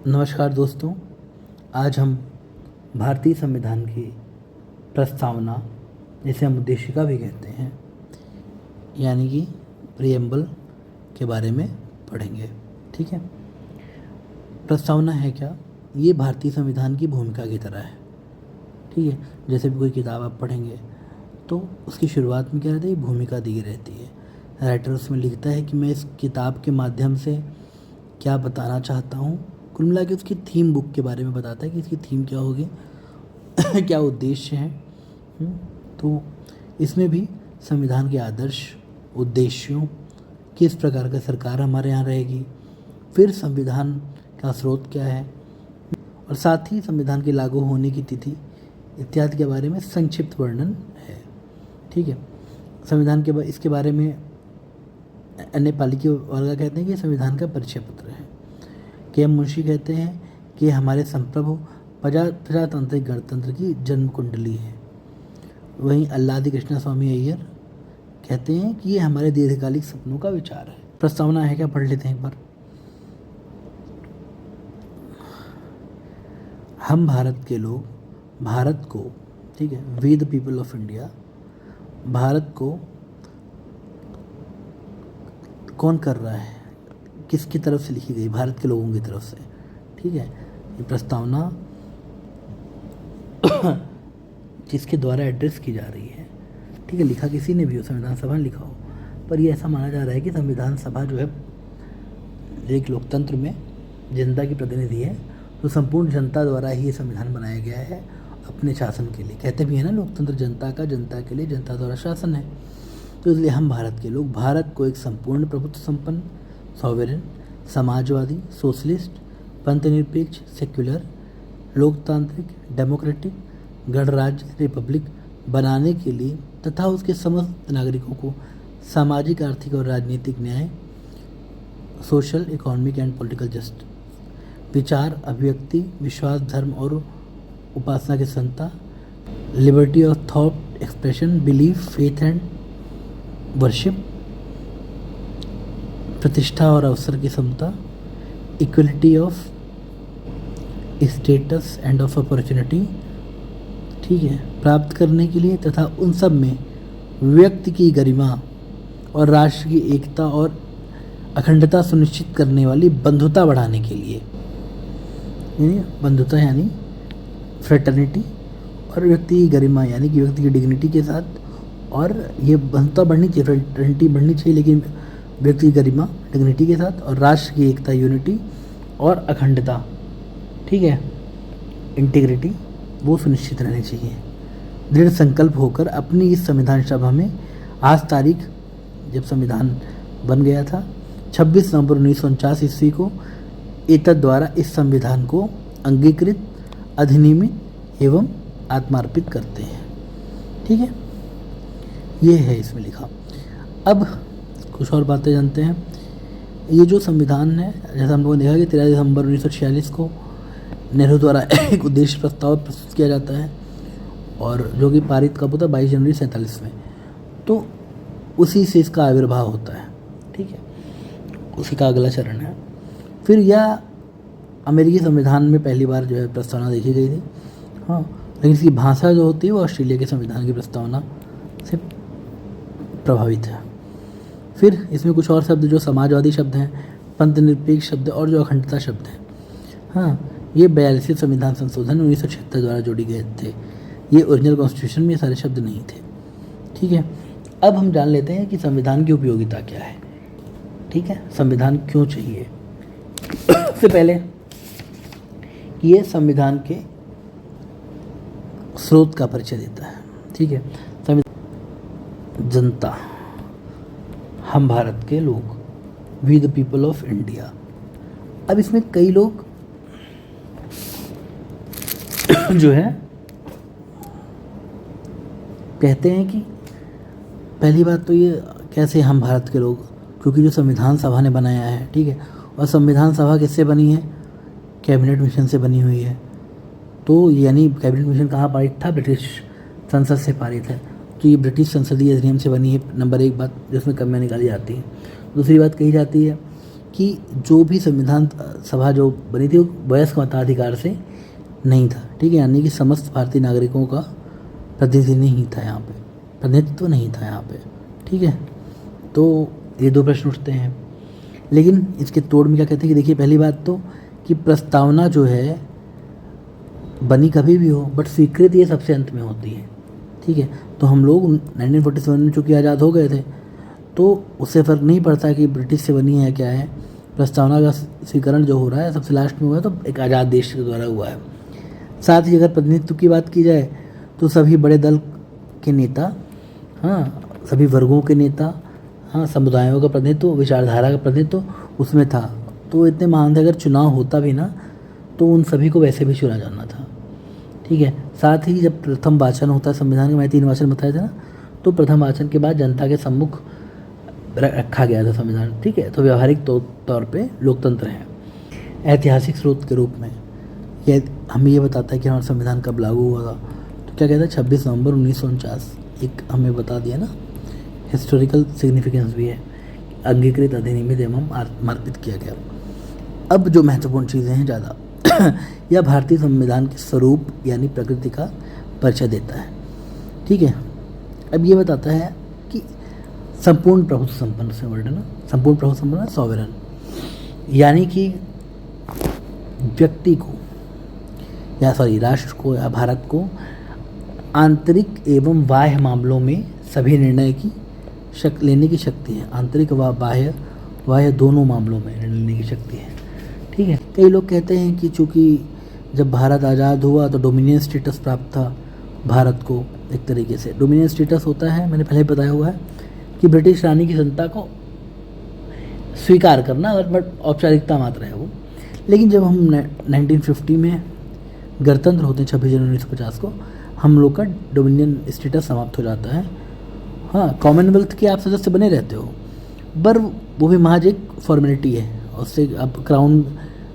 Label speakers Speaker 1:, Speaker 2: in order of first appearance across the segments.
Speaker 1: नमस्कार दोस्तों। आज हम भारतीय संविधान की प्रस्तावना, जिसे हम उद्देशिका भी कहते हैं, यानी कि प्रिएम्बल के बारे में पढ़ेंगे। ठीक है। प्रस्तावना है क्या? ये भारतीय संविधान की भूमिका की तरह है। ठीक है। जैसे भी कोई किताब आप पढ़ेंगे तो उसकी शुरुआत में क्या रहता है? भूमिका दी रहती है। राइटर उसमें लिखता है कि मैं इस किताब के माध्यम से क्या बताना चाहता हूँ। कुल मिला के उसकी थीम बुक के बारे में बताता है कि इसकी थीम क्या होगी क्या उद्देश्य है। तो इसमें भी संविधान के आदर्श, उद्देश्यों, किस प्रकार का सरकार हमारे यहाँ रहेगी, फिर संविधान का स्रोत क्या है, और साथ ही संविधान के लागू होने की तिथि इत्यादि के बारे में संक्षिप्त वर्णन है। ठीक है। संविधान के इसके बारे में अन्य पालिकी वर्ग कहते हैं कि संविधान का परिचय पत्र है। के.एम. मुंशी कहते हैं कि हमारे संप्रभु प्रजातांत्रिक गणतंत्र की जन्म कुंडली है। वहीं अल्लादी कृष्णा स्वामी अय्यर कहते हैं कि ये हमारे दीर्घकालिक सपनों का विचार है। प्रस्तावना है क्या? पढ़ लेते हैं एक बार। हम भारत के लोग भारत को, ठीक है, we the people of India, Bharat को कौन कर रहा है, किसकी तरफ से लिखी गई? भारत के लोगों की तरफ से। ठीक है। ये प्रस्तावना जिसके द्वारा एड्रेस की जा रही है, ठीक है, लिखा किसी ने भी हो, संविधान सभा ने लिखा हो, पर ये ऐसा माना जा रहा है कि संविधान सभा जो है एक लोकतंत्र में जनता की प्रतिनिधि है, तो संपूर्ण जनता द्वारा ही ये संविधान बनाया गया है अपने शासन के लिए। कहते भी है ना, लोकतंत्र जनता का, जनता के लिए, जनता द्वारा शासन है। तो इसलिए हम भारत के लोग भारत को एक संपूर्ण प्रभुत्व संपन्न, सॉवेरेन, समाजवादी, सोशलिस्ट, पंथनिरपेक्ष, सेक्युलर, लोकतांत्रिक, डेमोक्रेटिक, गणराज्य, रिपब्लिक बनाने के लिए तथा उसके समस्त नागरिकों को सामाजिक, आर्थिक और राजनीतिक न्याय, social, economic and political justice, विचार, अभिव्यक्ति, विश्वास, धर्म और उपासना की स्वतंत्रता, liberty of thought expression, belief, faith and worship, प्रतिष्ठा और अवसर की समता, equality of status and of opportunity, ठीक है, प्राप्त करने के लिए तथा उन सब में व्यक्ति की गरिमा और राष्ट्र की एकता और अखंडता सुनिश्चित करने वाली बंधुता बढ़ाने के लिए। बंधुता यानी फ्रेटर्निटी, और व्यक्ति की गरिमा यानी कि व्यक्ति की डिग्निटी के साथ, और ये बंधुता बढ़नी चाहिए, फ्रेटर्निटी बढ़नी चाहिए, लेकिन व्यक्ति की गरिमा, डिग्निटी के साथ, और राष्ट्र की एकता, यूनिटी और अखंडता, ठीक है, इंटीग्रिटी, वो सुनिश्चित रहनी चाहिए। दृढ़ संकल्प होकर अपनी इस संविधान सभा में आज तारीख, जब संविधान बन गया था 26 नवंबर 1949 ईस्वी को, एतद द्वारा इस संविधान को अंगीकृत, अधिनियमित एवं आत्मार्पित करते हैं। ठीक है, ये है इसमें लिखा। अब कुछ और बातें जानते हैं। ये जो संविधान है, जैसा हम लोगों ने देखा कि 13 दिसंबर 1946 को नेहरू द्वारा एक उद्देश्य प्रस्ताव प्रस्तुत किया जाता है, और जो कि पारित कब होता है? 22 जनवरी 1947 में। तो उसी से इसका आविर्भाव होता है। ठीक है, उसी का अगला चरण है। फिर यह अमेरिकी संविधान में पहली बार जो है प्रस्तावना देखी गई थी। हाँ, लेकिन इसकी भाषा जो होती है वो ऑस्ट्रेलिया के संविधान की प्रस्तावना से प्रभावित है। फिर इसमें कुछ और शब्द जो समाजवादी शब्द हैं, पंथनिरपेक्ष शब्द और जो अखंडता शब्द हैं, हाँ, ये 42वें संविधान संशोधन 1976 द्वारा जोड़े गए थे। ये ओरिजिनल कॉन्स्टिट्यूशन में ये सारे शब्द नहीं थे। ठीक है। अब हम जान लेते हैं कि संविधान की उपयोगिता क्या है। ठीक है, संविधान क्यों चाहिए। सबसे पहले ये संविधान के स्रोत का परिचय देता है। ठीक है, जनता, हम भारत के लोग, we the people of India. अब इसमें कई लोग जो है कहते हैं कि पहली बात तो ये कैसे हम भारत के लोग, क्योंकि जो संविधान सभा ने बनाया है, ठीक है, और संविधान सभा किससे बनी है? कैबिनेट मिशन से बनी हुई है। तो यानी कैबिनेट मिशन कहाँ पारित था? ब्रिटिश संसद से पारित है। तो ये ब्रिटिश संसदीय अधिनियम से बनी है, नंबर एक बात जिसमें कमियाँ निकाली जाती हैं। दूसरी बात कही जाती है कि जो भी संविधान सभा जो बनी थी वो वयस्क मताधिकार से नहीं था, ठीक है, यानी कि समस्त भारतीय नागरिकों का प्रतिनिधि नहीं था यहाँ पे, प्रतिनिधित्व नहीं था यहाँ पे, ठीक है। तो ये दो प्रश्न उठते हैं, लेकिन इसके तोड़ में क्या कहते हैं कि देखिए पहली बात तो कि प्रस्तावना जो है बनी कभी भी हो बट स्वीकृति ये सबसे अंत में होती है, ठीक है। तो हम लोग 1947 में चूँकि आज़ाद हो गए थे तो उससे फ़र्क नहीं पड़ता कि ब्रिटिश से बनी है क्या है, प्रस्तावना का स्वीकरण जो हो रहा है सबसे लास्ट में हुआ है तो एक आज़ाद देश के द्वारा हुआ है। साथ ही अगर प्रतिनिधित्व की बात की जाए तो सभी बड़े दल के नेता, हाँ, सभी वर्गों के नेता, हाँ, समुदायों का प्रतिनिधित्व, विचारधारा का प्रतिनिधित्व उसमें था। तो इतने महान थे, अगर चुनाव होता भी ना तो उन सभी को वैसे भी चुना जाना था, ठीक है। साथ ही जब प्रथम वाचन होता है संविधान के, मैं 3 वाचन बताए थे ना, तो प्रथम वाचन के बाद जनता के सम्मुख रखा गया था संविधान, ठीक है। तो व्यवहारिक तौर पे लोकतंत्र है। ऐतिहासिक स्रोत के रूप में यह हमें ये बताता है कि हमारा संविधान कब लागू हुआ था, तो क्या कहता है 26 नवंबर 1949, एक हमें बता दिया ना, हिस्टोरिकल सिग्निफिकेंस भी है, अंगीकृत अधिनियमित एवं समर्पित किया गया। अब जो महत्वपूर्ण चीज़ें हैं ज़्यादा यह भारतीय संविधान के स्वरूप यानी प्रकृति का परिचय देता है, ठीक है। अब ये बताता है कि संपूर्ण प्रभुत्व संपन्न से वर्ड है ना, संपूर्ण प्रभुत्व संपन्न सॉवरेन, यानी कि व्यक्ति को या राष्ट्र को या भारत को आंतरिक एवं बाह्य मामलों में सभी निर्णय की लेने की शक्ति है। आंतरिक व बाह्य दोनों मामलों में निर्णय लेने की शक्ति है, ठीक है। कई लोग कहते हैं कि चूँकि जब भारत आज़ाद हुआ तो डोमिनियन स्टेटस प्राप्त था भारत को, एक तरीके से डोमिनियन स्टेटस होता है, मैंने पहले बताया हुआ है कि ब्रिटिश रानी की सत्ता को स्वीकार करना, और बट औपचारिकता मात्र है वो। लेकिन जब हम 1950 में गणतंत्र होते हैं 26 जनवरी 1950 को, हम लोग का डोमिनियन स्टेटस समाप्त हो जाता है। हाँ, कॉमनवेल्थ के आप सदस्य बने रहते हो, पर वो भी महज एक फॉर्मेलिटी है, उससे अब क्राउन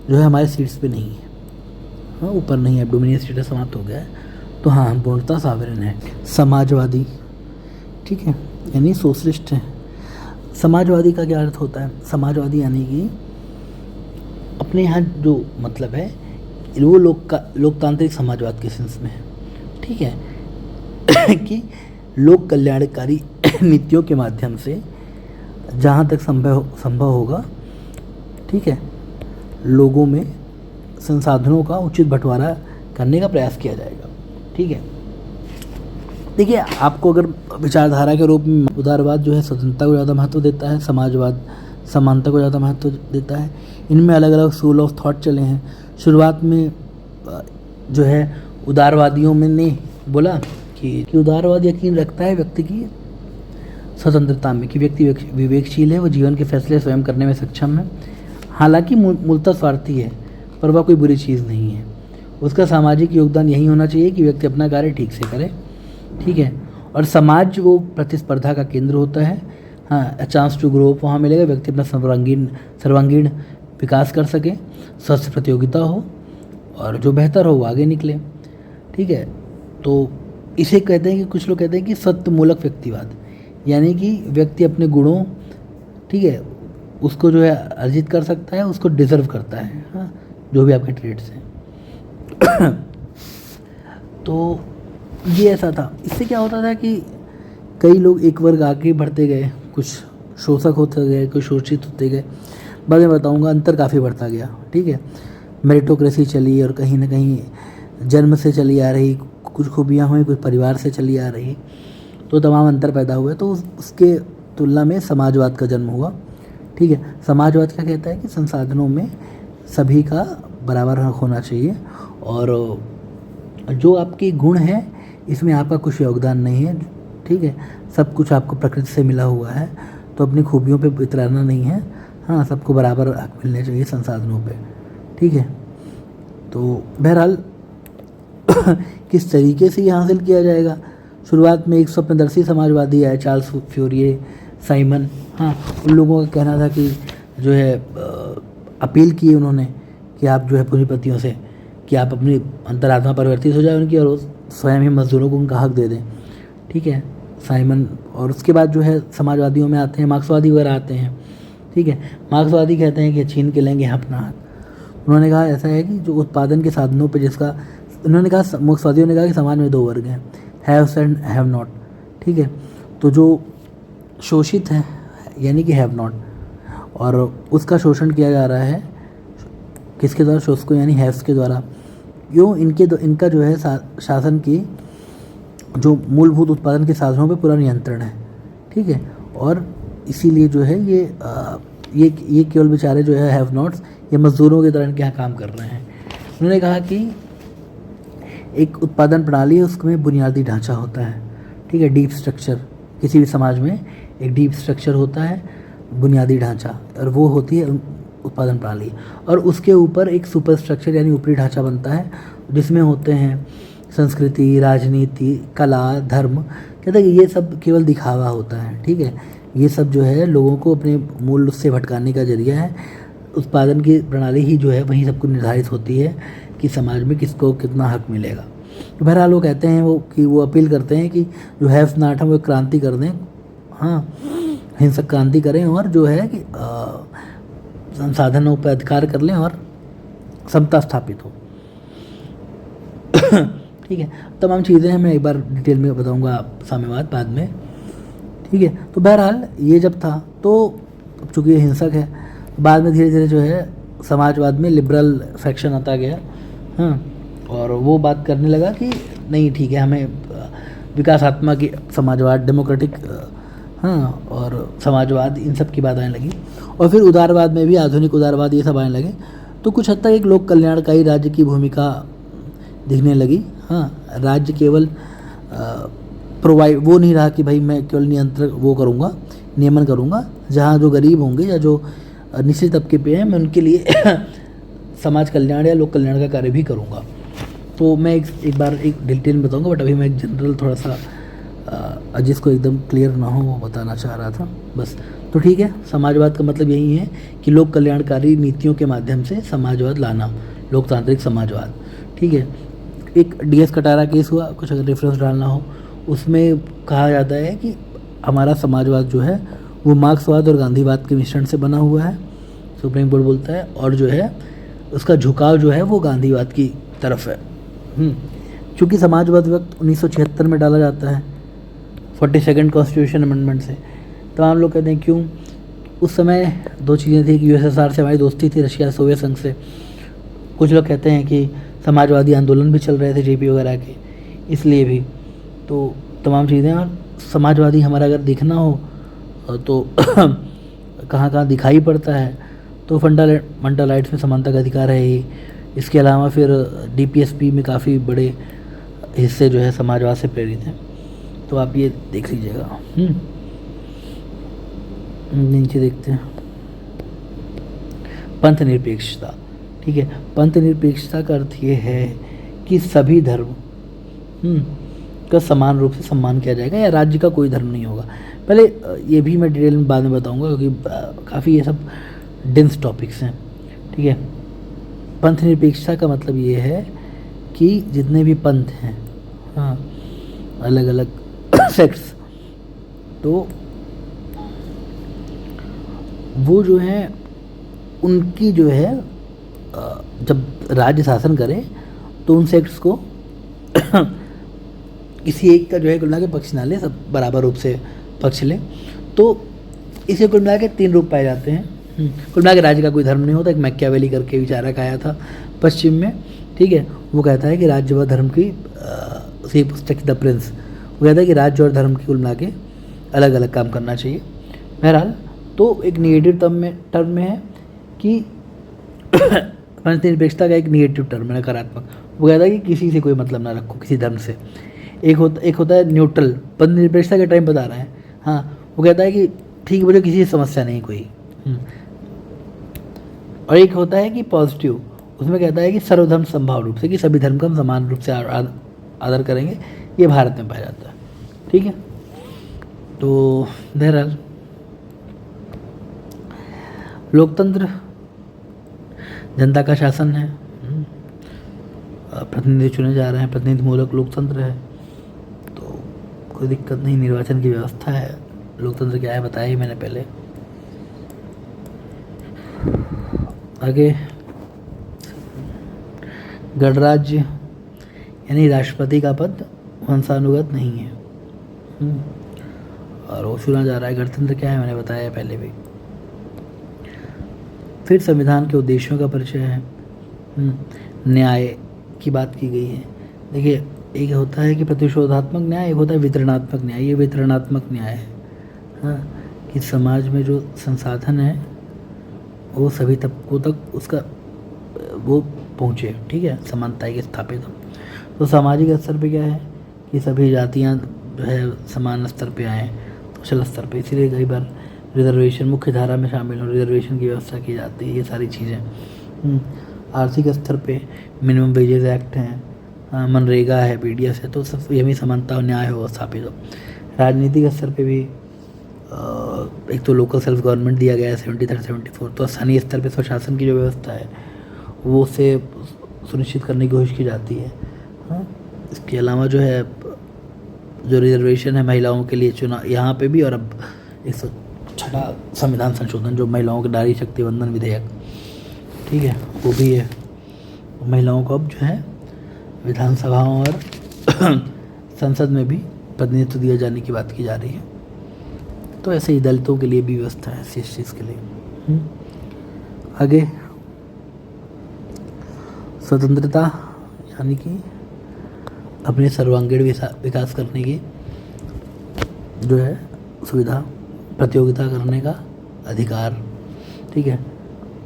Speaker 1: जो है हमारे सीट्स पे नहीं है, हाँ, ऊपर नहीं है, डोमिनियन स्टेटस समाप्त हो गया है। तो हाँ, हम पूर्णतः सॉवरेन है। समाजवादी, ठीक है, यानी सोशलिस्ट है। समाजवादी का क्या अर्थ होता है? समाजवादी यानी कि अपने यहाँ जो मतलब है वो लोकतांत्रिक समाजवाद के सेंस में है, ठीक है कि लोक कल्याणकारी नीतियों के माध्यम से जहाँ तक संभव होगा, ठीक है, लोगों में संसाधनों का उचित बंटवारा करने का प्रयास किया जाएगा, ठीक है। देखिए, आपको अगर विचारधारा के रूप में उदारवाद जो है स्वतंत्रता को ज़्यादा महत्व देता है, समाजवाद समानता को ज़्यादा महत्व देता है। इनमें अलग अलग स्कूल ऑफ थॉट चले हैं। शुरुआत में जो है उदारवादियों में ने बोला कि उदारवाद यकीन रखता है व्यक्ति की स्वतंत्रता में, कि व्यक्ति विवेकशील है, वो जीवन के फैसले स्वयं करने में सक्षम है, हालांकि मूलतः स्वार्थी है, पर वह कोई बुरी चीज़ नहीं है। उसका सामाजिक योगदान यही होना चाहिए कि व्यक्ति अपना कार्य ठीक से करे, ठीक है। और समाज वो प्रतिस्पर्धा का केंद्र होता है, हाँ, a chance to grow up वहाँ मिलेगा, व्यक्ति अपना सर्वांगीण विकास कर सके, स्वस्थ प्रतियोगिता हो और जो बेहतर हो वो आगे निकले, ठीक है। तो इसे कहते हैं कि कुछ लोग कहते हैं कि सत्य मूलक व्यक्तिवाद, यानी कि व्यक्ति अपने गुणों, ठीक है, उसको जो है अर्जित कर सकता है, उसको डिजर्व करता है, हाँ, जो भी आपके ट्रेड्स हैं तो ये ऐसा था। इससे क्या होता था कि कई लोग एक वर्ग आगे बढ़ते गए, कुछ शोषक होते गए, कुछ शोषित होते गए। बाद में बताऊंगा, अंतर काफ़ी बढ़ता गया, ठीक है। मेरिटोक्रेसी चली और कहीं ना कहीं जन्म से चली आ रही कुछ खूबियाँ हुई, कुछ परिवार से चली आ रही, तो तमाम अंतर पैदा हुए। तो उसके तुलना में समाजवाद का जन्म हुआ, ठीक है। समाजवाद क्या कहता है कि संसाधनों में सभी का बराबर हक होना चाहिए, और जो आपके गुण हैं इसमें आपका कुछ योगदान नहीं है, ठीक है। सब कुछ आपको प्रकृति से मिला हुआ है, तो अपनी खूबियों पे इतराना नहीं है, हाँ, सबको बराबर हक मिलने चाहिए संसाधनों पे, ठीक है। तो बहरहाल किस तरीके से ये हासिल किया जाएगा? शुरुआत में एक स्वप्नदर्शी समाजवादी आए, चार्ल्स फ्यूरियर, साइमन, हाँ, उन लोगों का कहना था कि जो है अपील की उन्होंने कि आप जो है पूंजीपतियों से कि आप अपनी अंतरात्मा परिवर्तित हो जाए उनकी, और स्वयं ही मजदूरों को उनका हक दे दें, ठीक है, साइमन। और उसके बाद जो है समाजवादियों में आते हैं, मार्क्सवादी वगैरह आते हैं, ठीक है। मार्क्सवादी कहते हैं कि छीन के लेंगे अपना हाथ। उन्होंने कहा ऐसा है कि जो उत्पादन के साधनों पे जिसका, उन्होंने कहा, मार्क्सवादियों ने कहा कि समाज में दो वर्ग हैं, हैव्स एंड हैव नॉट। ठीक है, तो जो शोषित है यानी कि हैव नॉट, और उसका शोषण किया जा रहा है किसके द्वारा, शोषकों यानी हैव्स के द्वारा। क्यों, इनका जो है शासन की जो मूलभूत उत्पादन के साधनों पे पूरा नियंत्रण है। ठीक है, और इसीलिए जो है ये केवल बेचारे जो है हैव नॉट्स, ये मजदूरों की तरह इनके यहाँ काम कर रहे हैं। उन्होंने कहा कि एक उत्पादन प्रणाली है, उसमें बुनियादी ढांचा होता है। ठीक है, डीप स्ट्रक्चर, किसी भी समाज में एक डीप स्ट्रक्चर होता है, बुनियादी ढांचा, और वो होती है उत्पादन प्रणाली। और उसके ऊपर एक सुपर स्ट्रक्चर यानी ऊपरी ढांचा बनता है, जिसमें होते हैं संस्कृति, राजनीति, कला, धर्म। कहते हैं कि ये सब केवल दिखावा होता है। ठीक है, ये सब जो है लोगों को अपने मूल से भटकाने का जरिया है। उत्पादन की प्रणाली ही जो है वहीं सब कुछ निर्धारित होती है कि समाज में किसको कितना हक मिलेगा। तो बहरहाल वो कहते हैं वो अपील करते हैं कि जो हैव नॉट है वो क्रांति कर दें, हाँ, हिंसक क्रांति करें, और जो है कि संसाधनों पर अधिकार कर लें और समता स्थापित हो। ठीक है, तमाम चीज़ें हैं, मैं एक बार डिटेल में बताऊंगा साम्यवाद बाद में। ठीक है, तो बहरहाल ये जब था तो चूँकि ये हिंसक है, बाद में धीरे धीरे जो है समाजवाद में लिबरल फैक्शन आता गया, हाँ, और वो बात करने लगा कि नहीं ठीक है, हमें विकासात्मक समाजवाद, डेमोक्रेटिक, हाँ, और समाजवाद, इन सब की बात आने लगी। और फिर उदारवाद में भी, आधुनिक उदारवाद, ये सब आने लगे। तो कुछ हद तक एक लोक कल्याणकारी राज्य की भूमिका दिखने लगी। हाँ, राज्य केवल प्रोवाइड वो नहीं रहा कि भाई मैं केवल नियमन करूँगा, जहाँ जो गरीब होंगे या जो निचले तबके पे हैं मैं उनके लिए समाज कल्याण या लोक कल्याण का कार्य भी करूँगा। तो मैं एक बार एक डिटेल में बताऊँगा, बट अभी मैं एक जनरल थोड़ा सा जिसको एकदम क्लियर ना हो वो बताना चाह रहा था बस। तो ठीक है, समाजवाद का मतलब यही है कि लोक कल्याणकारी नीतियों के माध्यम से समाजवाद लाना, लोकतांत्रिक समाजवाद। ठीक है, एक DS कटारा केस हुआ, कुछ अगर रेफरेंस डालना हो, उसमें कहा जाता है कि हमारा समाजवाद जो है वो मार्क्सवाद और गांधीवाद के मिश्रण से बना हुआ है, सुप्रीम कोर्ट बोलता है, और जो है उसका झुकाव जो है वो गांधीवाद की तरफ है। चूँकि समाजवाद वक्त 1976 में डाला जाता है 42nd कॉन्स्टिट्यूशन अमेंडमेंट से। तमाम लोग कहते हैं क्यों, उस समय दो चीज़ें थी कि USSR से हमारी दोस्ती थी, रशिया सोवियत संघ से। कुछ लोग कहते हैं कि समाजवादी आंदोलन भी चल रहे थे JP वगैरह के, इसलिए भी। तो तमाम चीज़ें, और समाजवादी हमारा अगर दिखना हो तो कहाँ कहाँ दिखाई पड़ता है, तो फंडालाइट्स में समानता का अधिकार है ही। इसके अलावा फिर DPSP में काफ़ी बड़े हिस्से जो है समाजवाद से प्रेरित हैं, तो आप ये देख लीजिएगा। नीचे देखते हैं पंथ निरपेक्षता। ठीक है, पंथ निरपेक्षता का अर्थ ये है कि सभी धर्म का समान रूप से सम्मान किया जाएगा, या राज्य का कोई धर्म नहीं होगा। पहले ये भी मैं डिटेल में बाद में बताऊंगा, क्योंकि काफ़ी ये सब डेंस टॉपिक्स हैं। ठीक है, पंथ निरपेक्षता का मतलब ये है कि जितने भी पंथ हैं, हाँ, अलग अलग सेक्ट्स, तो वो जो है उनकी जो है जब राज्य शासन करे तो उन सेक्ट्स को किसी एक का जो है कुल मिला के पक्ष ना ले, सब बराबर रूप से पक्ष ले। तो इसे कुल मिला के 3 रूप पाए जाते हैं। कुल मिला के राज्य का कोई धर्म नहीं होता। एक मैकियावेली करके विचारक आया था पश्चिम में, ठीक है, वो कहता है कि राज्य व धर्म की उसी पुस्तक द प्रिंस, वो कहता है कि राज्य और धर्म की कुल मिला के अलग अलग काम करना चाहिए। बहरहाल, तो एक निगेटिव टर्म में है कि पंथ निरपेक्षता का एक निगेटिव टर्म है, नकारात्मक। वो कहता है कि किसी से कोई मतलब ना रखो, किसी धर्म से। एक होता है न्यूट्रल, पंथ निरपेक्षता का टाइम बता रहे हैं, हाँ, वो कहता है कि ठीक, मुझे किसी से समस्या नहीं कोई। और एक होता है कि पॉजिटिव, उसमें कहता है कि सर्वधर्म संभाव रूप से, कि सभी धर्म का हम समान रूप से आदर करेंगे। ये भारत में पाया जाता है। ठीक है, तो बहरहाल लोकतंत्र जनता का शासन है, प्रतिनिधि चुने जा रहे हैं, प्रतिनिधि मूलक लोकतंत्र है, तो कोई दिक्कत नहीं। निर्वाचन की व्यवस्था है। लोकतंत्र क्या है बताया ही मैंने पहले। आगे गणराज्य यानी राष्ट्रपति का पद वंशानुगत नहीं है। और वो चुना जा रहा है। गणतंत्र क्या है मैंने बताया पहले भी। फिर संविधान के उद्देश्यों का परिचय है। न्याय की बात की गई है। देखिए, एक होता है कि प्रतिशोधात्मक न्याय, एक होता है वितरणात्मक न्याय। ये वितरणात्मक न्याय है, हाँ, कि समाज में जो संसाधन है वो सभी तबकों तक उसका वो पहुँचे, ठीक है, समानता के स्थापित हो। तो सामाजिक स्तर पे क्या है कि सभी जातियाँ जो है समान स्तर पे आएँ, सोशल स्तर पे। इसीलिए कई बार रिजर्वेशन मुख्य धारा में शामिल हो, रिजर्वेशन की व्यवस्था की जाती है, ये सारी चीज़ें। आर्थिक स्तर पे मिनिमम वेजेस एक्ट हैं, मनरेगा है, पीडीएस है, तो सब ये भी समानता और न्याय हो स्थापित हो। राजनीतिक स्तर पे भी एक तो लोकल सेल्फ गवर्नमेंट दिया गया है 73 74, तो स्थानीय स्तर पे स्वशासन की जो व्यवस्था है वो उसे सुनिश्चित करने की कोशिश की जाती है। हाँ, इसके अलावा जो है जो रिजर्वेशन है महिलाओं के लिए चुना यहाँ पे भी, और अब 106 संविधान संशोधन जो महिलाओं के नारी शक्ति वंदन विधेयक, ठीक है, वो भी है। महिलाओं को अब जो है विधानसभाओं और संसद में भी प्रतिनिधित्व दिया जाने की बात की जा रही है। तो ऐसे ही दलितों के लिए भी व्यवस्था है इस चीज़ के लिए। आगे स्वतंत्रता यानी कि अपने सर्वांगीण विकास करने की जो है सुविधा, प्रतियोगिता करने का अधिकार, ठीक है,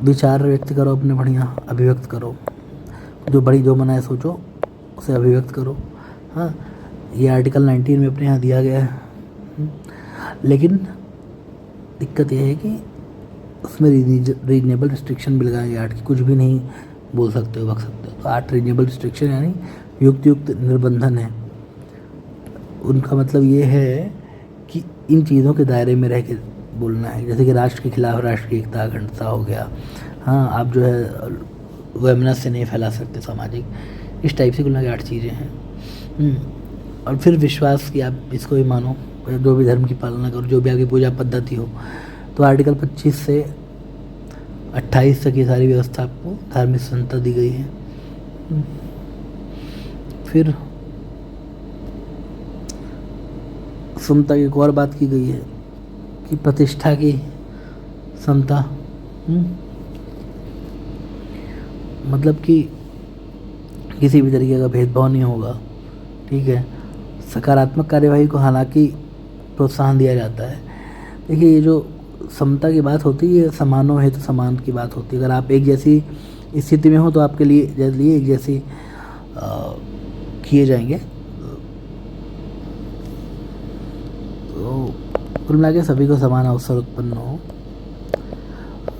Speaker 1: विचार व्यक्त करो अपने, बढ़िया अभिव्यक्त करो, जो मना है सोचो उसे अभिव्यक्त करो। हाँ, ये आर्टिकल 19 में अपने यहाँ दिया गया है। लेकिन दिक्कत यह है कि उसमें रीजनेबल रिस्ट्रिक्शन भी लगाया गया, 8 की कुछ भी नहीं बोल सकते हो, बक सकते हो। तो 8 रीजनेबल रिस्ट्रिक्शन यानी युक्त निर्बंधन है। उनका मतलब ये है कि इन चीज़ों के दायरे में रह के बोलना है, जैसे कि राष्ट्र के खिलाफ राष्ट्र की एकता अखंडता हो गया। हाँ, आप जो है वैमनस्य नहीं फैला सकते सामाजिक, इस टाइप से कुल मिला के 8 चीज़ें हैं। और फिर विश्वास कि आप इसको भी मानो, जो भी धर्म की पालना करो, जो भी आपकी पूजा पद्धति हो। तो आर्टिकल 25 से 28 तक ये सारी व्यवस्था आपको धार्मिक स्वतंत्रता दी गई है। फिर समता की एक और बात की गई है कि प्रतिष्ठा की समता, मतलब कि किसी भी तरीके का भेदभाव नहीं होगा, ठीक है। सकारात्मक कार्यवाही को हालांकि प्रोत्साहन दिया जाता है। देखिए, ये जो समता की बात होती है, ये समानों है तो समान की बात होती है। अगर आप एक जैसी स्थिति में हो तो आपके लिए एक जैसी किए जाएंगे। तो कुल मिला के सभी को समान अवसर उत्पन्न हो,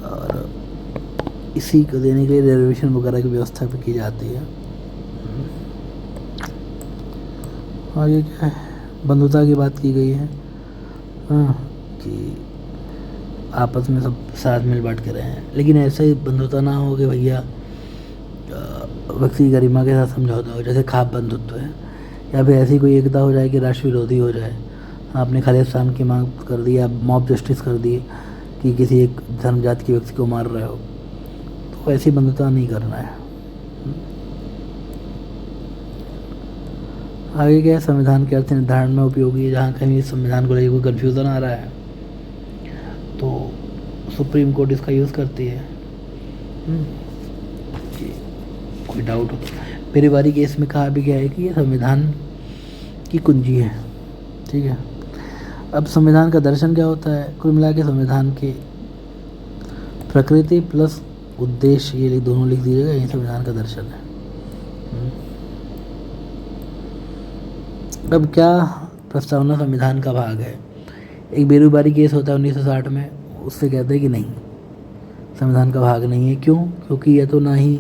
Speaker 1: और इसी को देने के लिए रिजर्वेशन वगैरह की व्यवस्था भी की जाती है। आगे क्या है, बंधुता की बात की गई है। हाँ, कि आपस में सब साथ मिल बांट के रहें, लेकिन ऐसे ही बंधुता ना हो कि भैया व्यक्ति गरिमा के साथ समझौता हो, जैसे खाप बंधुत्व है, या फिर ऐसी कोई एकता हो जाए कि राष्ट्र विरोधी हो जाए। आपने खालिस्तान की मांग कर दी, आप मॉब जस्टिस कर दिए कि किसी एक धर्म जाति के व्यक्ति को मार रहे हो, तो ऐसी बंधुता नहीं करना है। आगे क्या है, संविधान के अर्थ निर्धारण में उपयोगी। जहाँ कहीं संविधान को लेकर कोई कन्फ्यूज़न आ रहा है तो सुप्रीम कोर्ट इसका यूज़ करती है। कोई डाउट हो तो मेरी बारी केस में कहा भी गया है कि ये संविधान की कुंजी है, ठीक है। अब संविधान का दर्शन क्या होता है, कुल मिला के संविधान की प्रकृति प्लस उद्देश्य, ये दोनों लिख दीजिएगा, ये संविधान का दर्शन है। अब क्या प्रस्तावना संविधान का भाग है। एक बेरोजगारी केस होता है 1960 में, उससे कहते हैं कि नहीं, संविधान का भाग नहीं है। क्यों? क्योंकि यह तो ना ही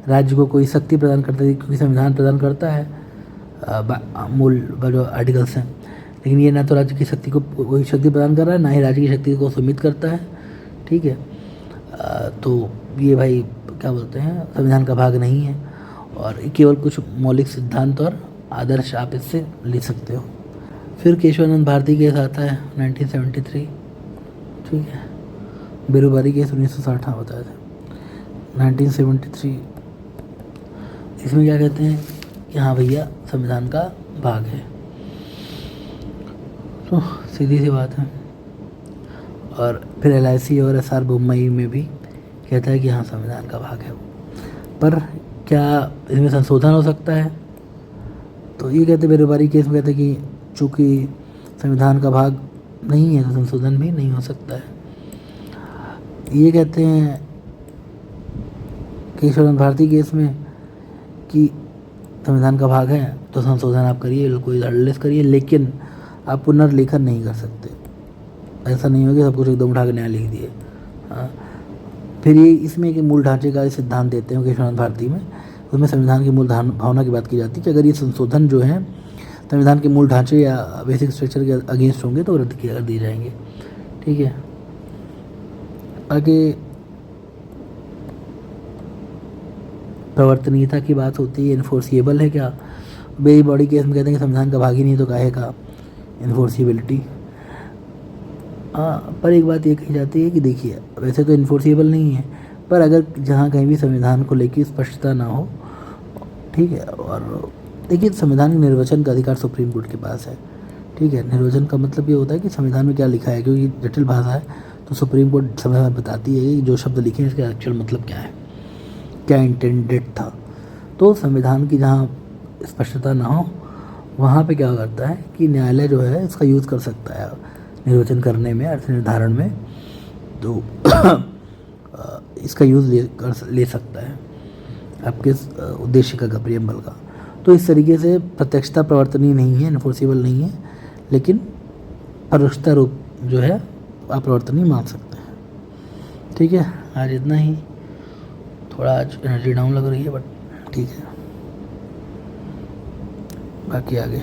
Speaker 1: राज्य को कोई शक्ति प्रदान करता है, क्योंकि संविधान प्रदान करता है मूल जो आर्टिकल्स हैं, लेकिन ये ना तो राज्य की शक्ति को कोई शक्ति प्रदान कर रहा है, ना ही राज्य की शक्ति को सीमित करता है, ठीक है। तो ये भाई क्या बोलते हैं, संविधान का भाग नहीं है, और केवल कुछ मौलिक सिद्धांत और आदर्श आप इससे ले सकते हो। फिर केशवानंद भारती केस आता है 1973, ठीक है। बेरोजगारी केस 1960 बताया था। 1973 इसमें क्या कहते हैं कि हाँ भैया संविधान का भाग है। तो सीधी सी बात है। और फिर LIC और SR बोम्मई में भी कहता है कि हाँ संविधान का भाग है। पर क्या इसमें संशोधन हो सकता है? तो ये कहते बेरोजगारी केस में कहते कि चूँकि संविधान का भाग नहीं है तो संशोधन भी नहीं हो सकता है। ये कहते हैं केशवानंद भारती केस में कि संविधान का भाग है तो संशोधन आप करिए, कोई अडलेस करिए, लेकिन आप पुनर्लेखन नहीं कर सकते। ऐसा नहीं हो कि सब कुछ एकदम उठा के नया लिख दिए। हाँ, फिर ये इसमें कि मूल ढांचे का सिद्धांत देते हैं केशवानंद भारती में, उसमें संविधान की मूल भावना की बात की जाती है कि अगर ये संशोधन जो है संविधान के मूल ढांचे या बेसिक स्ट्रक्चर के अगेंस्ट होंगे तो रद्द कर दिए जाएंगे। ठीक है, आगे प्रवर्तनीयता की बात होती है। इन्फोर्सिएबल है क्या? बेरी बॉडी केस में कहते हैं कि संविधान का भाग ही नहीं तो काहे का इन्फोर्सिबिलिटी। हाँ, पर एक बात ये कही जाती है कि देखिए वैसे तो इन्फोर्सिबल नहीं है, पर अगर जहाँ कहीं भी संविधान को लेकर स्पष्टता ना हो, ठीक है, और देखिए संविधान के निर्वचन का अधिकार सुप्रीम कोर्ट के पास है। ठीक है, निर्वचन का मतलब ये होता है कि संविधान में क्या लिखा है, क्योंकि जटिल भाषा है तो सुप्रीम कोर्ट समय में बताती है कि जो शब्द लिखे हैं इसका एक्चुअल मतलब क्या है, क्या इंटेंडेड था। तो संविधान की जहाँ स्पष्टता ना हो वहाँ पे क्या करता है कि न्यायालय जो है इसका यूज़ कर सकता है निर्वचन करने में, अर्थ निर्धारण में। तो इसका यूज़ ले सकता है आपके उद्देश्य का प्रियम्बल का। तो इस तरीके से प्रत्यक्षता प्रवर्तनीय नहीं है, इन्फोर्सिबल नहीं है, लेकिन परोक्षता रूप जो है आप प्रवर्तनीय मान सकते हैं। ठीक है, आज इतना ही। थोड़ा आज एनर्जी डाउन लग रही है बट ठीक है, बाकी आगे